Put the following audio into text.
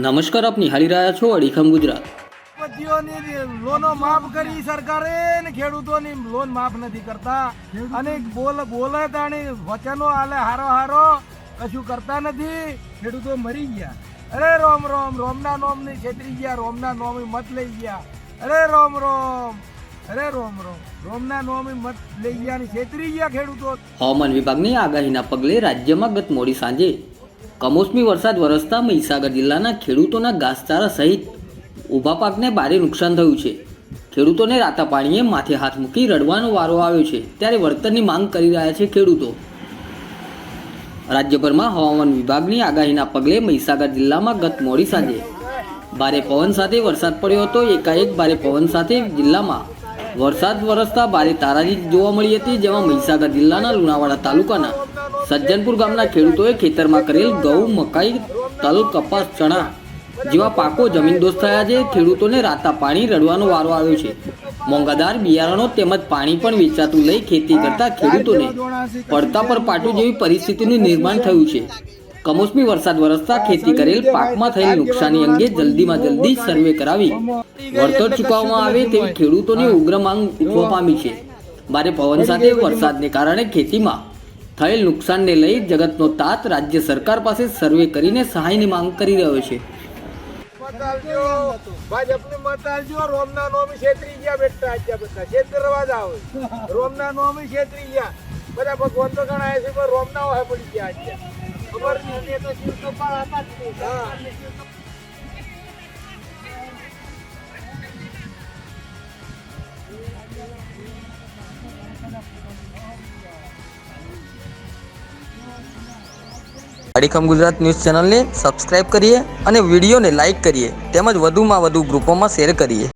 નમસ્કાર, આપ નિહાળી રહ્યા છો અડીખમ ગુજરાત। પતિઓની લોનો માફ કરી સરકારે ને ખેડૂતોની લોન માફ નથી કરતા અને બોલે તાણી વચનો આલે હારો કશું કરતા નથી। ખેડૂતો મરી ગયા। અરે રોમ રોમ રોમના નોમની છેતરી ગયા, રોમના નોમી મત લઈ ગયા। અરે રોમ રોમ અરે રોમ રોમ રોમના નોમી મત લઈ ગયા ને છેતરી ગયા ખેડૂતો। હવામાન વિભાગની આગાહીના પગલે રાજ્યમાં ગત મોડી સાંજે કમોસમી વરસાદ વરસતા મહીસાગર જિલ્લાના ખેડૂતોના ઘાસચારા સહિત ઊભા પાકને ભારે નુકસાન થયું છે। ખેડૂતોને રાતા પાણીએ માથે હાથ મૂકી રડવાનો વારો આવ્યો છે, ત્યારે વળતરની માંગ કરી રહ્યા છે ખેડૂતો। રાજ્યભરમાં હવામાન વિભાગની આગાહીના પગલે મહીસાગર જિલ્લામાં ગત મોડી સાંજે ભારે પવન સાથે વરસાદ પડ્યો હતો। એકાએક ભારે પવન સાથે જિલ્લામાં વરસાદ વરસતા ભારે તારાજી જોવા મળી હતી, જેમાં મહીસાગર જિલ્લાના લુણાવાડા તાલુકાના સજ્જનપુર ગામના ખેડૂતોએ ખેતરમાં કરેલ ઘઉં, મકાઈ, તલ, કપાસ, ચણા જેવા પાકો જમીનદોસ્ત થયા છે। ખેડૂતોને રાતા પાણી રડવાનો વારો આવ્યો છે। મોંઘાદાર બિયારણો તેમજ પાણી પણ વેચાતું લઈ ખેતી કરતા ખેડૂતોને પડતા પર પાટું જેવી પરિસ્થિતિનું નિર્માણ થયું છે। કમોસમી વરસાદ વરસતા ખેતી કરેલ પાકમાં થયેલ નુકસાની અંગે જલ્દીમાં જલ્દી સર્વે કરાવી વળતર ચૂકવવામાં આવે તેવી ખેડૂતોની ઉગ્ર માંગ ઉઠવા પામી છે। ભારે પવન સાથે વરસાદને કારણે ખેતીમાં થયેલ નુકસાનને લઈ જગતનો તાત રાજ્ય સરકાર પાસે સર્વે કરીને સહાયની માંગ કરી રહ્યો છે। ભાજપને મત આલજો। રોમના નોમી છેતરી ગયા બેટા, બધા છેતરવા જાવ। રોમના નોમી છેતરી ગયા બધા ભગવાન તો ગણાય છે, પણ રોમના હોય પડી ગયા આજે ખબર નહીં તો શિવ તો પાળ હતા જ નહીં। અડીખમ ગુજરાત ન્યૂઝ ચેનલને સબસ્ક્રાઇબ કરીએ અને વિડીયોને લાઇક કરીએ, તેમજ વધુમાં વધુ ગ્રુપોમાં શેર કરીએ।